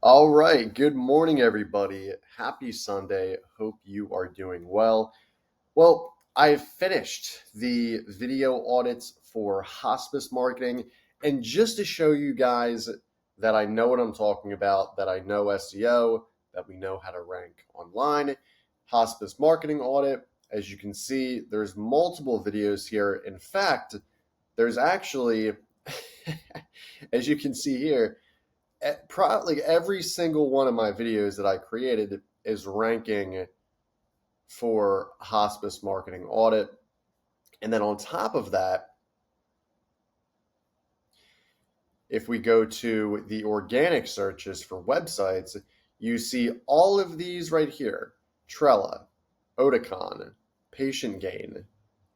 All right. Good morning, everybody. Happy Sunday. Hope you are doing well. Well, I've finished the video audits for hospice marketing. And just to show you guys that I know what I'm talking about, that I know SEO, that we know how to rank online, hospice marketing audit, as you can see, there's multiple videos here. In fact, there's actually, as you can see here, probably every single one of my videos that I created is ranking for hospice marketing audit. And then on top of that, if we go to the organic searches for websites, you see all of these right here: Trella, Oticon, Patient Gain,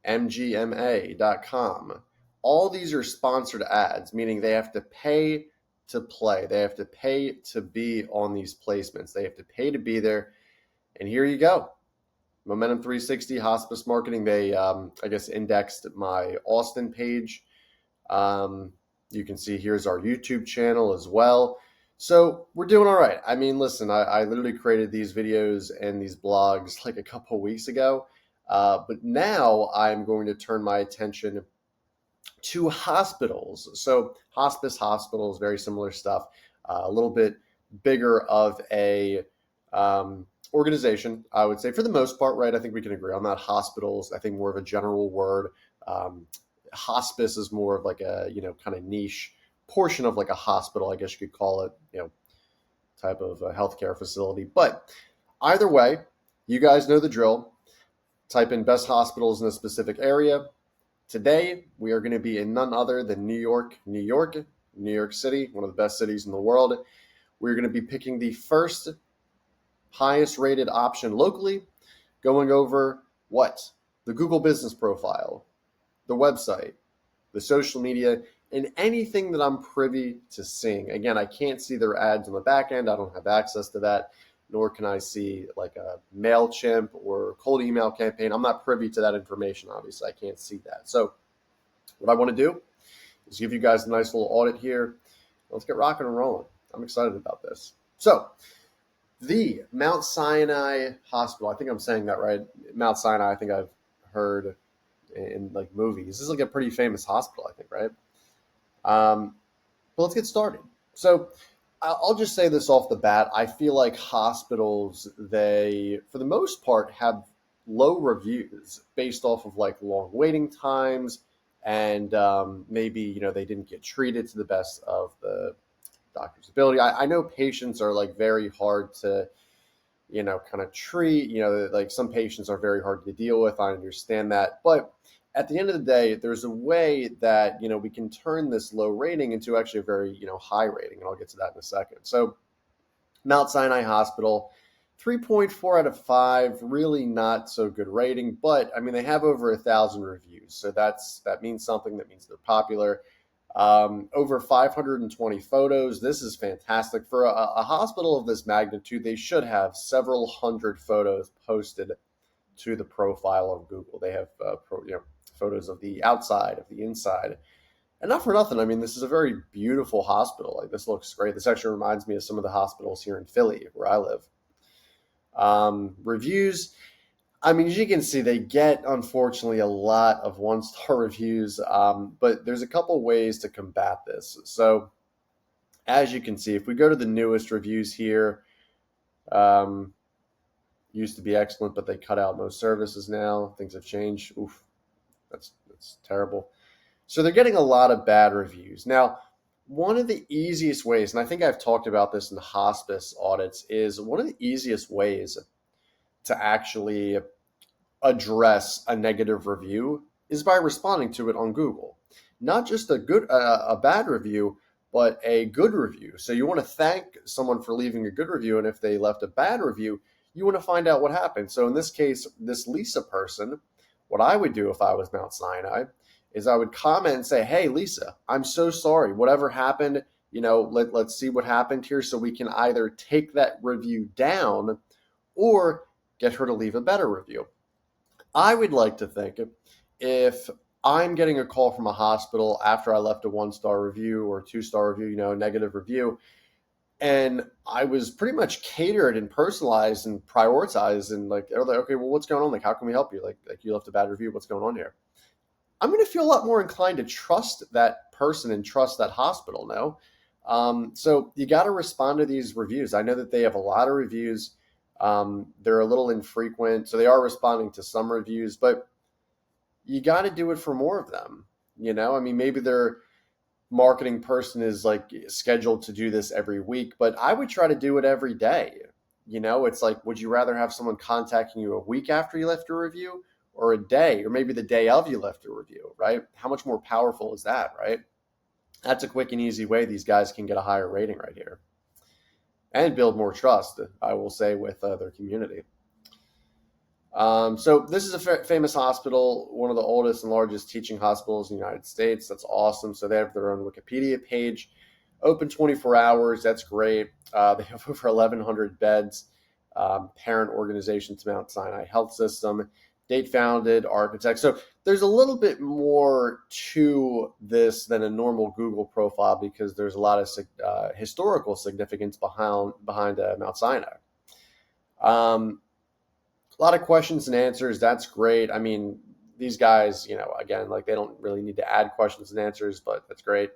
MGMA.com. All these are sponsored ads, meaning they have to pay to play. They have to pay to be on these placements. They have to pay to be there. And here you go. Momentum 360 Hospice Marketing. They, I guess, indexed my Austin page. You can see here's our YouTube channel as well. So we're doing all right. I mean, listen, I literally created these videos and these blogs like a couple of weeks ago. But now I'm going to turn my attention to hospitals. So hospitals, very similar stuff, a little bit bigger of a organization, I would say, for the most part, right? I think we can agree on that. Hospitals, I think, more of a general word. Hospice is more of like a, kind of niche portion of like a hospital, I guess you could call it, type of a healthcare facility. But either way, you guys know the drill. Type in best hospitals in a specific area. Today, we are going to be in none other than New York City, one of the best cities in the world. We're going to be picking the first highest rated option locally, going over what? The Google business profile, the website, the social media, and anything that I'm privy to seeing. Again, I can't see their ads on the back end. I don't have access to that, nor can I see like a MailChimp or cold email campaign. I'm not privy to that information, obviously. I can't see that. So what I want to do is give you guys a nice little audit here. Let's get rocking and rolling. I'm excited about this. So the Mount Sinai Hospital, I think I'm saying that right. Mount Sinai, I think I've heard in like movies. This is like a pretty famous hospital, I think, right? But let's get started. So I'll just say this off the bat. I feel like hospitals, they, for the most part, have low reviews based off of like long waiting times, and maybe, they didn't get treated to the best of the doctor's ability. I know patients are like very hard to, kind of treat, like some patients are very hard to deal with. I understand that. But at the end of the day, there's a way that, we can turn this low rating into actually a very, high rating. And I'll get to that in a second. So Mount Sinai Hospital, 3.4 out of 5, really not so good rating. But I mean, they have over 1,000 reviews. So that means something. That means they're popular. Over 520 photos. This is fantastic for a hospital of this magnitude. They should have several hundred photos posted to the profile on Google. They have photos of the outside, of the inside, and not for nothing. I mean, this is a very beautiful hospital. Like, this looks great. This actually reminds me of some of the hospitals here in Philly, where I live. Reviews. I mean, as you can see, they get, unfortunately, a lot of one-star reviews, but there's a couple ways to combat this. So as you can see, if we go to the newest reviews here, used to be excellent, but they cut out most services now. Things have changed. Oof, that's terrible. So they're getting a lot of bad reviews. Now, one of the easiest ways, and I think I've talked about this in the hospice audits, is one of the easiest ways to actually address a negative review is by responding to it on Google. Not just a bad review, but a good review. So you want to thank someone for leaving a good review, and if they left a bad review, you want to find out what happened. So in this case, this Lisa person, what I would do if I was Mount Sinai is I would comment and say, "Hey, Lisa, I'm so sorry. Whatever happened, let's see what happened here, so we can either take that review down or get her to leave a better review." I would like to think if I'm getting a call from a hospital after I left a 1-star review or 2-star review, a negative review, And I was pretty much catered and personalized and prioritized, and like they're like, okay, well, what's going on? Like, how can we help you? Like you left a bad review. What's going on here? I'm going to feel a lot more inclined to trust that person and trust that hospital now. So you got to respond to these reviews. I know that they have a lot of reviews. They're a little infrequent, so they are responding to some reviews, but you got to do it for more of them. I mean, maybe their marketing person is like scheduled to do this every week, but I would try to do it every day. It's like, would you rather have someone contacting you a week after you left a review, or a day, or maybe the day of you left a review, right? How much more powerful is that, right? That's a quick and easy way these guys can get a higher rating right here and build more trust, I will say, with their community. So this is a famous hospital, one of the oldest and largest teaching hospitals in the United States. That's awesome. So they have their own Wikipedia page, open 24 hours. That's great. They have over 1,100 beds, parent organization to Mount Sinai Health System, date founded, architect. So there's a little bit more to this than a normal Google profile because there's a lot of historical significance behind Mount Sinai. A lot of questions and answers. That's great. I mean, these guys, again, like they don't really need to add questions and answers, but that's great.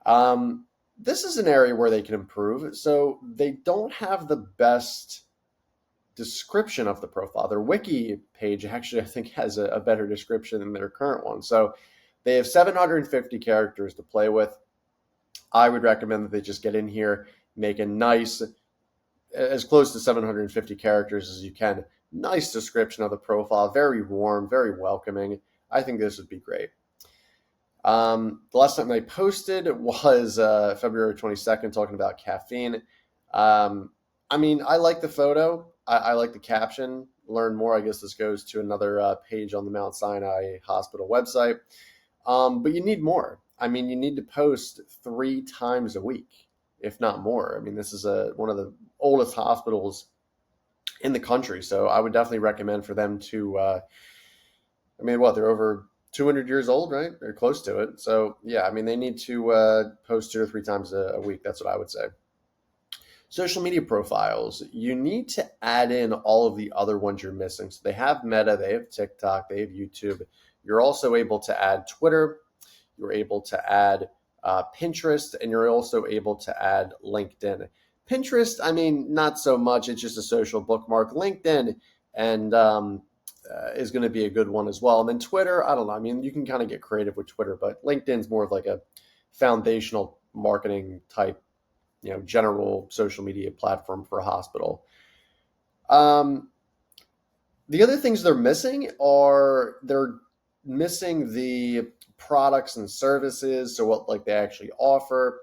This is an area where they can improve. So they don't have the best description of the profile. Their wiki page actually, I think, has a better description than their current one. So they have 750 characters to play with. I would recommend that they just get in here, make a nice, as close to 750 characters as you can, nice description of the profile, very warm, very welcoming. I think this would be great. The last time they posted was February 22nd, talking about caffeine. I mean, I like the photo. I like the caption. Learn more. I guess this goes to another page on the Mount Sinai Hospital website. But you need more. I mean, you need to post 3 times a week, if not more. I mean, this is one of the oldest hospitals in the country. So I would definitely recommend for them to, they're over 200 years old, right? They're close to it. So yeah, I mean, they need to post 2 or 3 times a week. That's what I would say. Social media profiles, you need to add in all of the other ones you're missing. So they have Meta, they have TikTok, they have YouTube. You're also able to add Twitter. You're able to add Pinterest, and you're also able to add LinkedIn. Pinterest, I mean, not so much. It's just a social bookmark. LinkedIn and is going to be a good one as well. And then Twitter, I don't know. I mean, you can kind of get creative with Twitter, but LinkedIn's more of like a foundational marketing type, general social media platform for a hospital. The other things they're missing are they're missing the products and services. So what like they actually offer,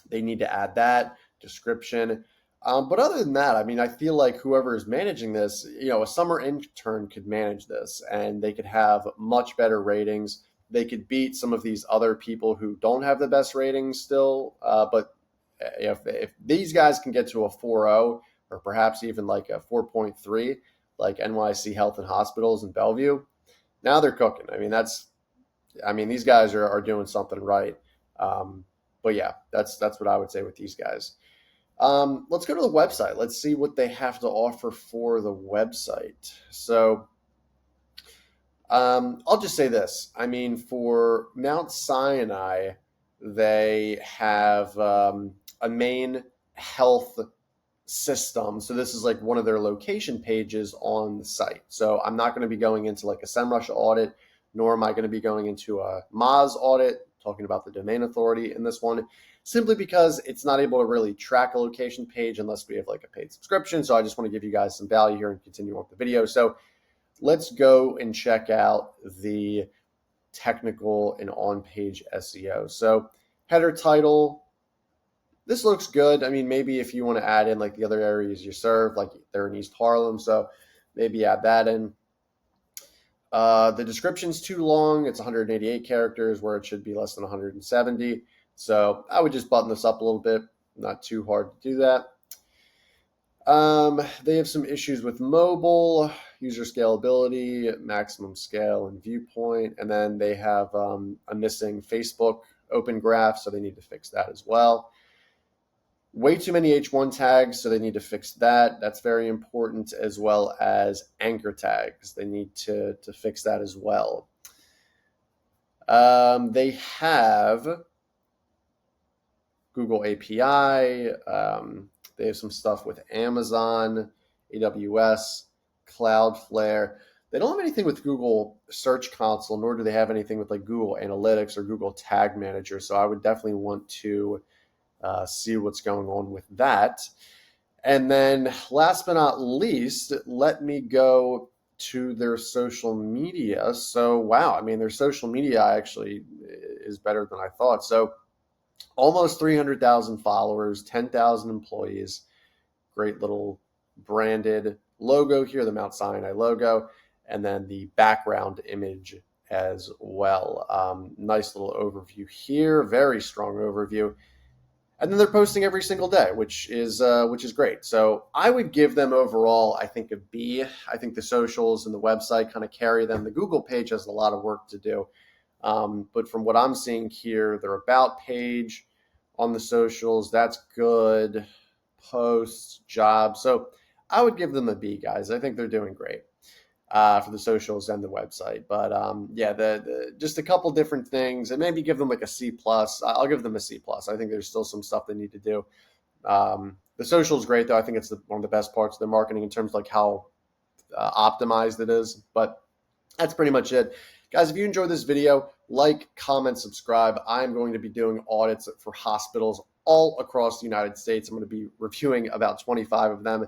they need to add that description. But other than that, I mean, I feel like whoever is managing this, a summer intern could manage this and they could have much better ratings. They could beat some of these other people who don't have the best ratings still. But if these guys can get to a 4.0 or perhaps even like a 4.3, like NYC Health and Hospitals in Bellevue, now they're cooking. I mean, these guys are doing something right. But yeah, that's what I would say with these guys. Let's go to the website. Let's see what they have to offer for the website. So I'll just say this. I mean, for Mount Sinai, they have a main health system. So this is like one of their location pages on the site. So I'm not going to be going into like a SEMrush audit, nor am I going to be going into a Moz audit, talking about the domain authority in this one, simply because it's not able to really track a location page unless we have like a paid subscription. So I just want to give you guys some value here and continue on with the video. So let's go and check out the technical and on-page SEO. So header title, this looks good. I mean, maybe if you want to add in like the other areas you serve, like they're in East Harlem, so maybe add that in. The description's too long. It's 188 characters where it should be less than 170. So I would just button this up a little bit. Not too hard to do that. They have some issues with mobile, user scalability, maximum scale, and viewpoint. And then they have a missing Facebook open graph, so they need to fix that as well. Way too many H1 tags, so they need to fix that. That's very important, as well as anchor tags. They need to fix that as well. They have Google API. They have some stuff with Amazon, AWS, Cloudflare. They don't have anything with Google Search Console, nor do they have anything with like Google Analytics or Google Tag Manager. So I would definitely want to see what's going on with that. And then last but not least, let me go to their social media. So, wow, I mean, their social media actually is better than I thought. So, almost 300,000 followers, 10,000 employees, great little branded logo here, the Mount Sinai logo, and then the background image as well. Nice little overview here, very strong overview. And then they're posting every single day, which is great. So I would give them overall, I think, a B. I think the socials and the website kind of carry them. The Google page has a lot of work to do, but from what I'm seeing here, their about page on the socials, that's good. Posts, jobs. So I would give them a B, guys. I think they're doing great for the socials and the website. But yeah, the just a couple different things, and maybe give them like a C plus. I'll give them a C plus. I think there's still some stuff they need to do. The social is great, though. I think it's one of the best parts of their marketing in terms of like how optimized it is. But that's pretty much it. Guys, if you enjoyed this video, like, comment, subscribe. I'm going to be doing audits for hospitals all across the United States. I'm going to be reviewing about 25 of them.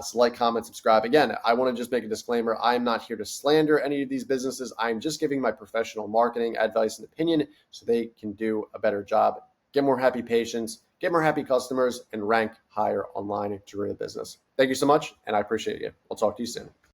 So like, comment, subscribe. Again, I want to just make a disclaimer. I'm not here to slander any of these businesses. I'm just giving my professional marketing advice and opinion so they can do a better job, get more happy patients, get more happy customers, and rank higher online to run a business. Thank you so much, and I appreciate you. I'll talk to you soon.